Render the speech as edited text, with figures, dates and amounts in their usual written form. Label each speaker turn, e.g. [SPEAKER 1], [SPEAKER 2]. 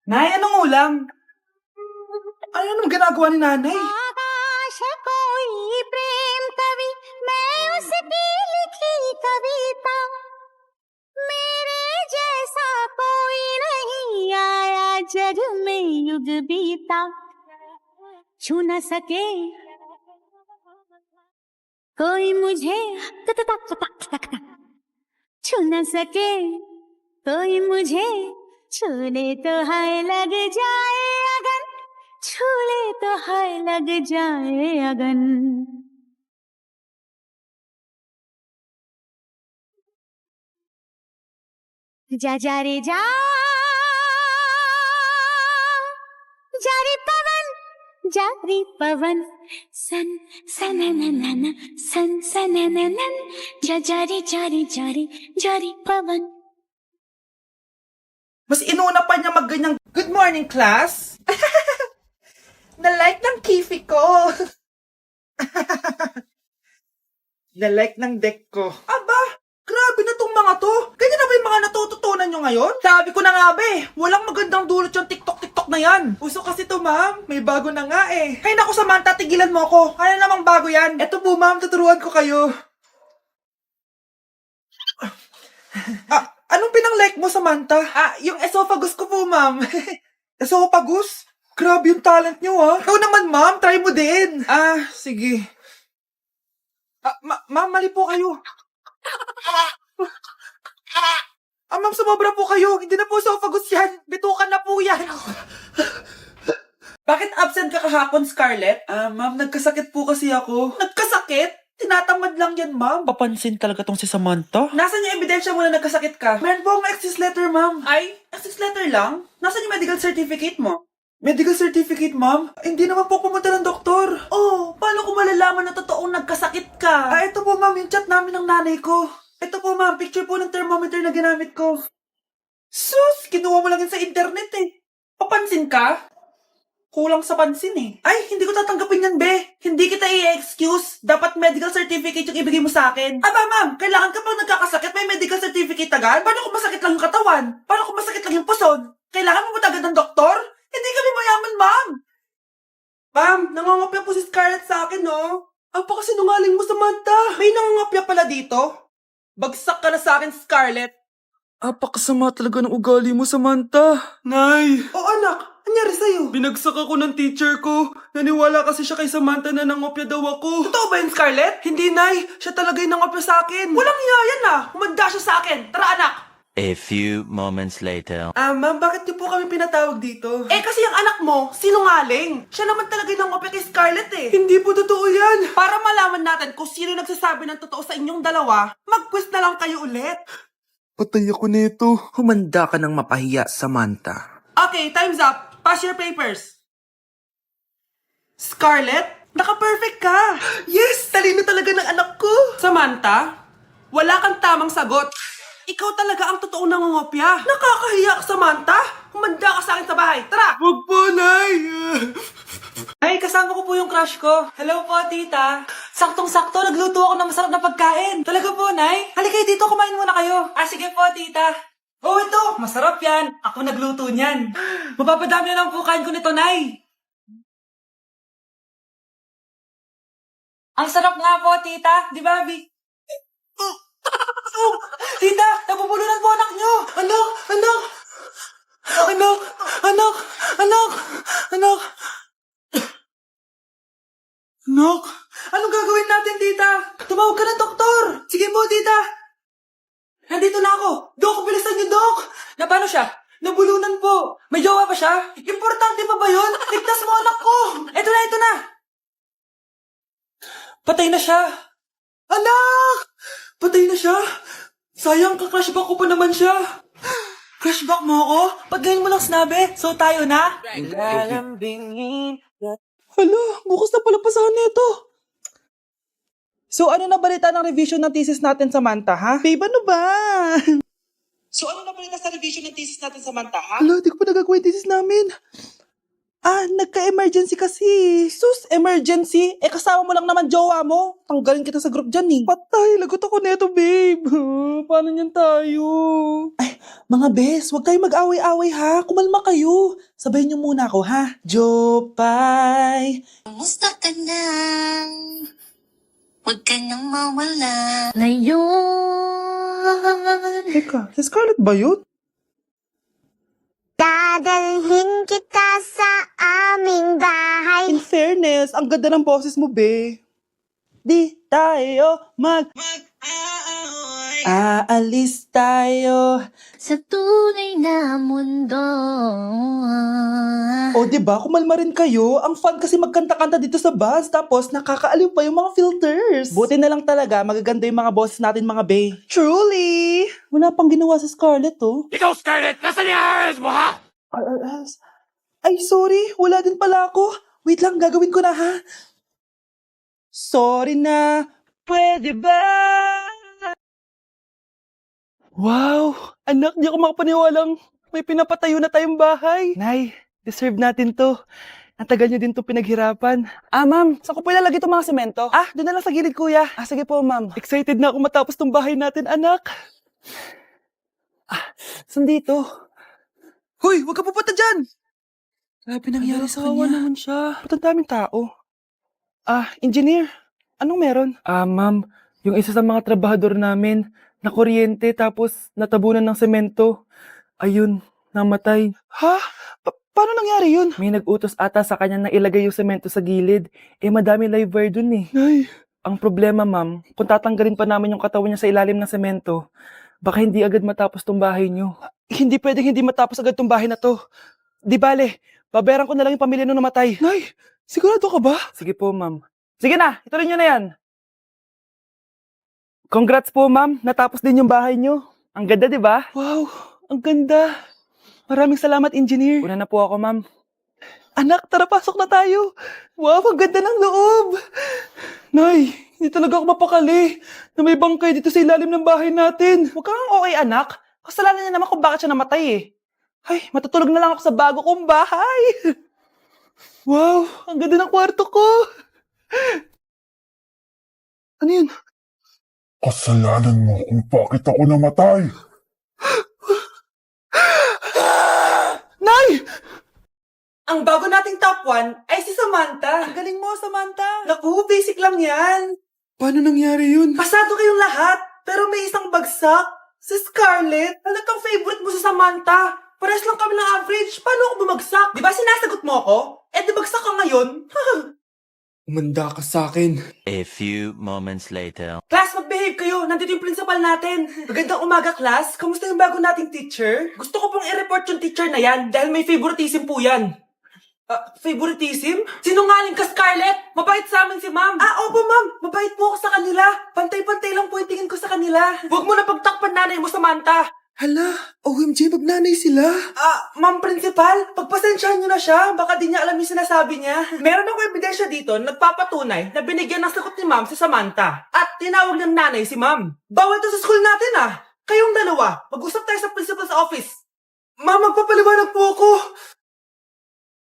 [SPEAKER 1] Nay, anong ulam? Ano naman ginagawa ni nanay?
[SPEAKER 2] आकाश कोई प्रेम कवि मैं उसकी लिखी कविता मेरे जैसा कोई नहीं आया जग में युग बीता छू न सके कोई मुझे छू न सके कोई मुझे छूने तो हाय लग जाए अगन छू ले तो हाय लग जाए अगन जा जा रे जा रे पवन सन सनननन सन सनननन जा रे पवन.
[SPEAKER 1] Mas inuna pa niya magganyang, "Good morning, class!" Na-like ng kifi ko. Na-like ng deck ko. Aba, grabe na tong mga to. Ganyan na ba yung mga natututunan nyo ngayon? Sabi ko na nga ba walang magandang dulot yung TikTok na yan. Uso kasi to, ma'am. May bago na nga eh. Ay naku, Samantha, tigilan mo ako. Ano namang bago yan? Eto po, ma'am, tuturuan ko kayo. Anong pinang-like mo, Samantha? Yung esophagus ko po, ma'am. Esophagus? Grabe yung talent nyo, ah. Ikaw naman, ma'am. Try mo din. Sige. Ma'am, mali po kayo. Ma'am, sumobra po kayo. Hindi na po esophagus yan. Bitukan na po yan. Bakit absent ka kahapon, Scarlett? Ma'am, nagkasakit po kasi ako. Nagkasakit? Tinatamad lang yan, ma'am. Papansin talaga tong si Samantha. Nasaan yung ebidensya mo na nagkasakit ka? Meron po akong excuse letter, ma'am. Ay, excuse letter lang? Nasaan yung medical certificate mo? Medical certificate, ma'am? Hindi naman po pumunta ng doktor. Oh, paano ko malalaman na totoong nagkasakit ka? Ito po, ma'am, yung chat namin ng nanay ko. Ito po, ma'am, picture po ng thermometer na ginamit ko. Sus, kinuha mo lang yun sa internet eh. Papansin ka? Kulang sa pansin eh. Ay, hindi ko tatanggapin yan, be. Hindi kita i-excuse. Dapat medical certificate yung ibigay mo sa akin. Aba, ma'am, kailangan kapag nagkakasakit, may medical certificate agad? Paano kung masakit lang yung katawan? Paano kung masakit lang yung puson? Kailangan mo ba agad ng doktor? Hindi kami mayaman, ma'am. Ma'am, nangangopya po si Scarlett sa akin, no? Ang pakasinungaling mo, Samantha. May nangangopya pala dito? Bagsak ka na sa akin, Scarlett. Apakasama talaga ng ugali mo, Samantha. Nay! O anak, anyari sa'yo? Binagsak ako ng teacher ko. Naniwala kasi siya kay Samantha na nangopya daw ako. Totoo ba yun, Scarlett? Hindi, Nay. Siya talaga yung nangopya sa akin. Walang iya yan Humanda siya sa akin. Tara, anak.
[SPEAKER 3] A few moments later.
[SPEAKER 1] Ma'am, bakit niyo po kami pinatawag dito? Kasi yung anak mo, sinungaling. Siya naman talaga yung nangopya kay Scarlett eh. Hindi po totoo yan. Para malaman natin kung sino nagsasabi ng totoo sa inyong dalawa, mag-quiz na lang kayo ulit.
[SPEAKER 4] Patay ako nito. Humanda ka ng mapahiya, Samantha.
[SPEAKER 1] Okay, time's up. Pass your papers. Scarlett, naka-perfect ka. Yes, talino talaga ng anak ko. Samantha, wala kang tamang sagot. Ikaw talaga ang totoong nangungopya. Nakakahiya ka, Samantha. Humanda ka sa akin sa bahay. Tara! Wag po, Nay! Ay, kasama ko po yung crush ko. Hello po, tita. Saktong-sakto, nagluto ako ng masarap na pagkain. Talaga po, Nay. Halika dito, kumain muna kayo. Sige po, tita. Oh, ito. Masarap yan. Ako nagluto niyan. Mapapadami na lang po kain ko nito, Nay. Ang sarap nga po, tita. Di ba, Abi? Tita, nabubulunan po anak nyo. Anak. Anak, anong gagawin natin, tita? Tumawag ka ng doktor. Sige po, tita. Nandito na ako. Dok, bilisan niyo, Dok. Na paano siya? Nabulunan po. May jowa pa siya? Importante pa ba yun? Ligtas mo anak ko. Ito na. Patay na siya. Anak! Patay na siya. Sayang, ka-crushback ko pa naman siya. Crushback mo ako? Pag ganyan mo lang sinabi, so tayo na? Hala, bukas na pala pasahan nito. So, ano na balita ng revision ng thesis natin, Samantha, ha? Babe, ano ba? So, ano na balita sa revision ng thesis natin, Samantha, ha? Hala, di ko pa nagagawa yung thesis namin. Nagka-emergency kasi. Sus, emergency? Kasama mo lang naman jowa mo. Tanggalin kita sa group dyan eh. Patay, lagot ako neto, babe. Paano niyan tayo? Mga bes, huwag kayo mag-away-away ha. Kumalma kayo. Sabayin niyo muna ako ha. Jopay.
[SPEAKER 2] Kumusta ka na? Huwag ka nang mawala. Ngayon,
[SPEAKER 1] Teka, si Scarlett ba yun?
[SPEAKER 2] dadalhin kita sa aming bahay.
[SPEAKER 1] In fairness, ang ganda ng boses mo, be. Di tayo aalis tayo.
[SPEAKER 2] Sa tunay na mundo.
[SPEAKER 1] O, diba? Kumalma rin kayo. Ang fun kasi magkanta-kanta dito sa bus. Tapos, nakakaaliw pa yung mga filters. Buti na lang talaga, magaganda yung mga boses natin, mga bay. Truly! Wala pang ginawa sa Scarlett, oh.
[SPEAKER 3] Ikaw, Scarlett! Nasaan yung RS mo, ha?
[SPEAKER 1] Ay, sorry. Wala din pala ako. Wait lang, gagawin ko na, ha? Sorry na. Pwede ba? Wow! Anak, di ako makapaniwalang may pinapatayo na tayong bahay. Nay, deserve natin to. Ang tagal niyo din to pinaghirapan. Ma'am, saan ko po ilalagay itong mga semento? Doon na lang sa gilid, kuya. Sige po, ma'am. Excited na ako matapos tong bahay natin, anak. Saan dito? Hoy, huwag ka pupunta dyan! Grabe nangyari sa kanya. Naman siya. Ba't ang daming tao? Engineer, anong meron? Ma'am, yung isa sa mga trabahador namin, nakuryente tapos natabunan ng semento. Ayun, namatay. Ha? Paano nangyari yun? May nag-utos ata sa kanya na ilagay yung semento sa gilid. Madami live wire dun eh. Ay. Ang problema, ma'am, kung tatanggalin pa namin yung katawan niya sa ilalim ng semento, baka hindi agad matapos tong bahay niyo. Hindi pwedeng hindi matapos agad tong bahay na to. Di bale, babayaran ko na lang yung pamilya nung namatay. Nay, sigurado ka ba? Sige po, ma'am. Sige na, ituloy nyo na yan. Congrats po, ma'am. Natapos din yung bahay nyo. Ang ganda, di ba? Wow, ang ganda. Maraming salamat, engineer. Una na po ako, ma'am. Anak, tara, pasok na tayo. Wow, ang ganda ng loob. Nay, hindi talaga ako mapakali na may bangkay dito sa ilalim ng bahay natin. Huwag kang okay, anak. Kasalanan niya naman kung bakit siya namatay eh. Ay, matutulog na lang ako sa bago kong bahay. Wow, ang ganda ng kwarto ko. Ano yun?
[SPEAKER 5] Kasalanan mo kung bakit ako namatay.
[SPEAKER 1] Nay! Ang bago nating top 1 ay si Samantha. Ang galing mo, Samantha. Naku, basic lang yan. Paano nangyari yun? Pasado kayong lahat, pero may isang bagsak. Si Scarlett, talagang favorite mo si Samantha. Pares lang kami ng average. Paano ako bumagsak? Di ba sinasagot mo ako? Di bagsak ka ngayon? Umanda ka sa akin.
[SPEAKER 3] A few moments later.
[SPEAKER 1] Class, mag-behave kayo. Nandito yung principal natin. Magandang umaga, class. Kamusta yung bago nating teacher? Gusto ko pong i-report yung teacher na yan dahil may favoritism po yan. Favoritism? Sinungaling ka, Scarlett? Mabait sa amin si ma'am. Opo, ma'am. Mabait po ako sa kanila. Pantay-pantay lang po yung tingin ko sa kanila. Huwag mo na pagtakpan nanay mo, Samantha. Hala, OMG, magnanay sila. Ma'am Principal, pagpasensyahan niyo na siya. Baka di niya alam yung sinasabi niya. Meron ako ebidensya dito na nagpapatunay na binigyan ng sagot ni ma'am si Samantha. At tinawag ng nanay si ma'am. Bawal to sa school natin Kayong dalawa, mag-usap tayo sa principal's office. Ma'am, magpapaliwanag po ako.